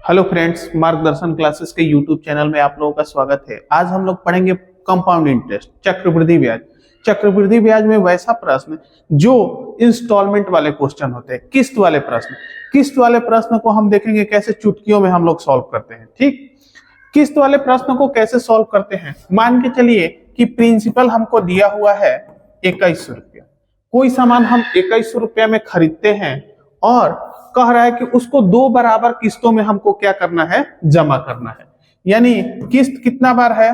Hello friends, मार्गदर्शन classes के YouTube channel में आप लोगों का स्वागत है। आज हम लोग पढ़ेंगे कंपाउंड इंटरेस्ट, चक्रवृद्धि ब्याज। चक्रवृद्धि ब्याज में वैसा प्रश्न जो इंस्टॉलमेंट वाले क्वेश्चन होते हैं, किस्त वाले प्रश्न। किस्त वाले प्रश्न को हम देखेंगे कैसे चुटकियों में हम लोग सॉल्व करते हैं। ठीक, किस्त वाले प्रश्न को कैसे सॉल्व करते हैं। मान के चलिए कि प्रिंसिपल हमको दिया हुआ है 2100 रुपया। कोई सामान हम 2100 रुपया में खरीदते हैं और कह रहा है कि उसको दो बराबर किस्तों में हमको क्या करना है, जमा करना है। यानी किस्त कितना बार है,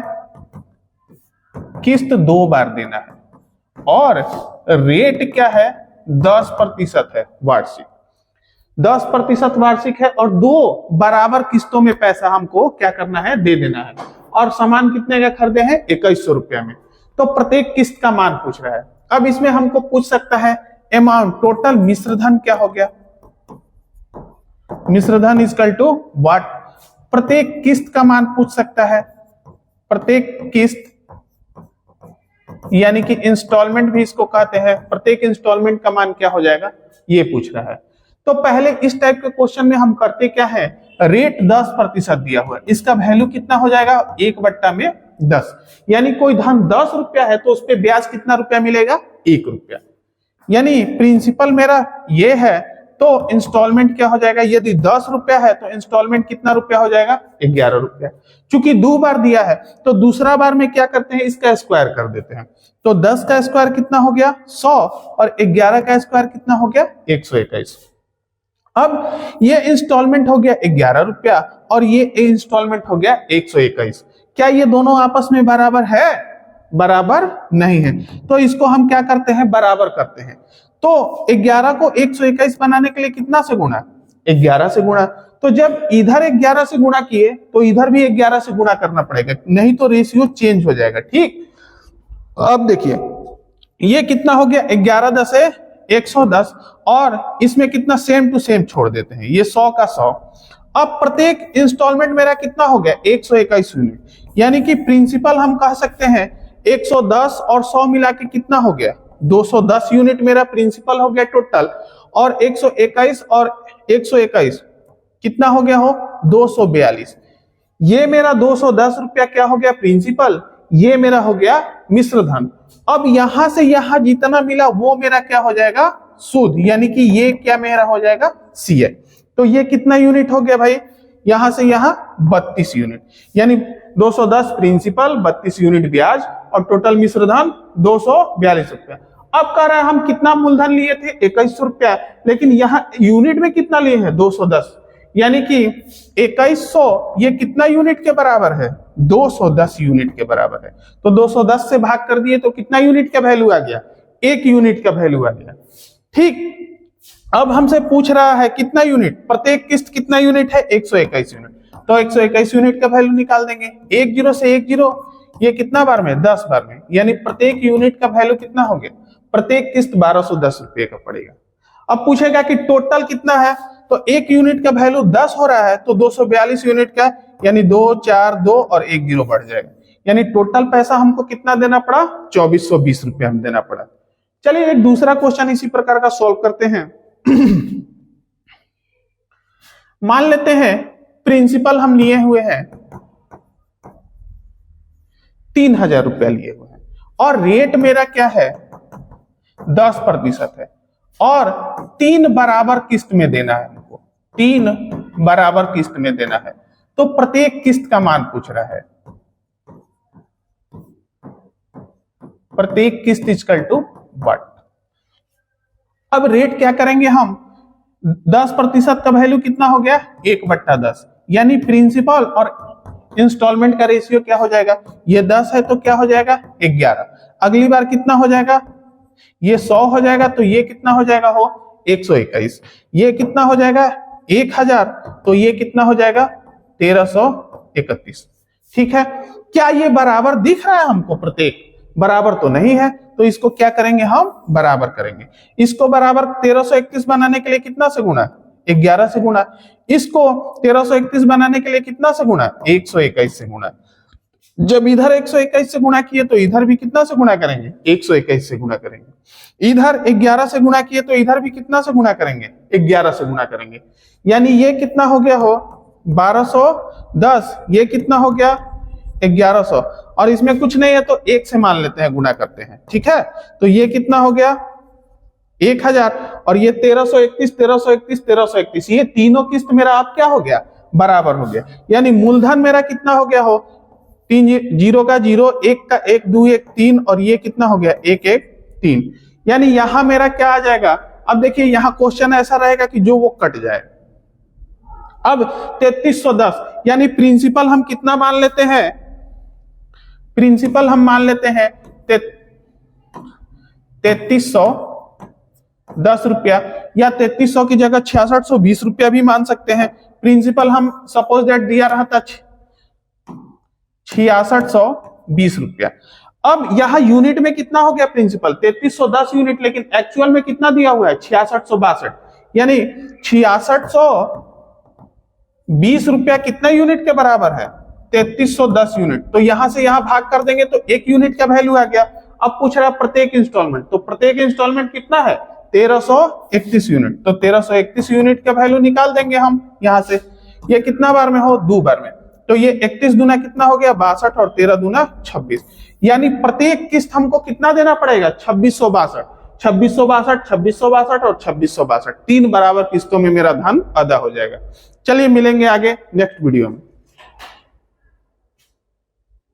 किस्त 2 बार देना है और रेट क्या है, 10% है वार्षिक। 10% वार्षिक है और 2 बराबर किस्तों में पैसा हमको क्या करना है, दे देना है। और सामान कितने का खरीदे हैं, 2100 रुपया में। तो प्रत्येक किस्त का मान पूछ रहा है। अब इसमें हमको पूछ सकता है अमाउंट, टोटल मिश्रधन क्या हो गया, मिश्रधन इक्वल टू व्हाट। प्रत्येक किस्त का मान पूछ सकता है। प्रत्येक किस्त यानी कि इंस्टॉलमेंट भी इसको कहते हैं। प्रत्येक इंस्टॉलमेंट का मान क्या हो जाएगा, ये पूछ रहा है। तो पहले इस टाइप के क्वेश्चन में हम करते क्या है, रेट 10% दिया हुआ है, इसका वैल्यू कितना हो जाएगा, 1/10। यानी कोई धन 10 रुपया है तो उस पर ब्याज कितना रुपया मिलेगा, 1 रुपया। यानी प्रिंसिपल मेरा ये है तो इंस्टॉलमेंट क्या हो जाएगा, यदि 10 रुपया है तो इंस्टॉलमेंट कितना रुपया हो जाएगा, 11 रुपया। चूंकि 2 बार दिया है तो दूसरा बार में क्या करते हैं, इसका स्क्वायर कर देते हैं। तो 10 का स्क्वायर कितना हो गया, 100, और 11 का स्क्वायर कितना हो गया, 121। अब ये इंस्टॉलमेंट हो गया 11 रुपया और ये इंस्टॉलमेंट हो गया 121। क्या ये दोनों आपस में बराबर है, बराबर नहीं है। तो इसको हम क्या करते हैं, बराबर करते हैं। तो 11 को 121 बनाने के लिए कितना से गुणा, 11 से गुणा। तो जब इधर 11 से गुणा किए तो इधर भी 11 से गुणा करना पड़ेगा, नहीं तो रेशियो चेंज हो जाएगा। ठीक, अब देखिए ये कितना हो गया, 11 10 है 110, और इसमें कितना सेम टू सेम छोड़ देते हैं, ये 100 का 100। अब प्रत्येक इंस्टॉलमेंट मेरा कितना हो गया, 121 यूनिट। यानी कि प्रिंसिपल हम कह सकते हैं 110 और 100 मिला के कितना हो गया, 210 यूनिट मेरा प्रिंसिपल हो गया टोटल। और 121 और 121 कितना हो गया, हो 242। ये मेरा 210 रुपया क्या हो गया प्रिंसिपल, ये मेरा हो गया मिश्रधन। अब यहां से यहां जितना मिला वो मेरा क्या हो जाएगा, सूद। यानी कि ये क्या मेरा हो जाएगा, सीए। तो ये कितना यूनिट हो गया भाई, यहां से यहां 32 यूनिट। यानी 210 प्रिंसिपल, 32 यूनिट ब्याज और टोटल मिश्रधन 242 रुपया। अब कह रहा है हम कितना मूलधन लिए थे, 2100 रुपया, लेकिन यहां यूनिट में कितना लिए हैं, 210। यानी कि 2100 ये कितना यूनिट के बराबर है, 210 यूनिट के बराबर है। तो 210 से भाग कर दिए तो कितना यूनिट का वैल्यू आ गया, 1 यूनिट का वैल्यू आ गया। ठीक, अब हमसे पूछ रहा है कितना यूनिट, प्रत्येक किस्त कितना यूनिट है, 121 यूनिट। तो 121 यूनिट का वैल्यू निकाल देंगे। 1 0 से 1 0, ये कितना बार में, 10 बार में। यानी प्रत्येक यूनिट का वैल्यू कितना हो गया, प्रत्येक किस्त 1210 रुपये का पड़ेगा। अब पूछेगा कि टोटल कितना है, तो 1 यूनिट का वैल्यू 10 हो रहा है तो 242 यूनिट का, यानी 2 4 2 और 1 0 बढ़ जाएगा। यानी टोटल पैसा हमको कितना देना पड़ा, 2420 रुपया हम देना पड़ा। चलिए एक दूसरा क्वेश्चन इसी प्रकार का सॉल्व करते हैं। मान लेते हैं प्रिंसिपल हम लिए हुए हैं 3000 रुपया लिए हुए हैं और रेट मेरा क्या है, 10% है और 3 बराबर किस्त में देना है हमको, 3 बराबर किस्त में देना है। तो प्रत्येक किस्त का मान पूछ रहा है। प्रत्येक किस्त इक्वल टू व्हाट। अब रेट क्या करेंगे हम, 10% का वैल्यू कितना हो गया, 1/10। यानी प्रिंसिपल और इंस्टॉलमेंट का रेशियो क्या हो जाएगा, ये 10 है तो क्या हो जाएगा, 11। अगली बार कितना हो जाएगा, ये 100 हो जाएगा तो ये कितना हो जाएगा, हो 121। ये कितना हो जाएगा, 1000, तो ये कितना हो जाएगा, 1331। ठीक है, क्या ये बराबर दिख रहा है हमको, प्रत्येक बराबर तो नहीं है। तो इसको क्या करेंगे, हम बराबर करेंगे। इसको बराबर 1331 बनाने के लिए कितना से गुणा, 11 से गुणा। इसको 1331 बनाने के लिए कितना से गुणा, 121 से गुणा। जब इधर 121 से गुणा किए तो इधर भी कितना से गुणा करेंगे, 121 से गुणा करेंगे। इधर 11 से गुणा किए तो इधर भी कितना से गुणा करेंगे, 11 से गुणा करेंगे। यानी ये कितना हो गया, हो 1210, ये कितना हो गया 1100, और इसमें कुछ नहीं है तो 1 से मान लेते हैं, गुना करते हैं, ठीक है। तो ये कितना हो गया 1000, और ये 1331, 1331, 1331, ये तीनों किस्त मेरा आप क्या हो गया बराबर हो गया। यानी मूलधन मेरा कितना हो गया हो 3 0 का 0, 1 का 1, 2 1 3, और ये कितना हो गया 1 1 3। यानी यहां मेरा क्या आ जाएगा, अब देखिए यहां क्वेश्चन ऐसा रहेगा कि जो वो कट जाए। अब 3310, यानी प्रिंसिपल हम कितना मान लेते हैं, प्रिंसिपल हम मान लेते हैं 3310 रुपया, या 3300 की जगह 6620 रुपया भी मान सकते हैं। प्रिंसिपल हम सपोज दैट दिया रहा था 6620 रुपया। अब यहां यूनिट में कितना हो गया प्रिंसिपल 3310 यूनिट, लेकिन एक्चुअल में कितना दिया हुआ है 6662, यानी 6620 रुपया कितना यूनिट के बराबर है 3310 यूनिट। तो यहां से यहां भाग कर देंगे तो 1 यूनिट का वैल्यू आ गया। अब पूछ रहा है प्रत्येक इंस्टॉलमेंट, तो प्रत्येक इंस्टॉलमेंट कितना है 1331 यूनिट, तो 1331 यूनिट का वैल्यू निकाल देंगे हम यहां से। ये कितना बार में हो 2 बार में, तो ये 31 दूना कितना हो गया 62, और 13 दूना 26, यानी प्रत्येक किस्त हमको कितना देना पड़ेगा 2662, 2662, 2662 और 2662, 3 बराबर किस्तों में मेरा धन अदा हो जाएगा। चलिए मिलेंगे आगे नेक्स्ट वीडियो में।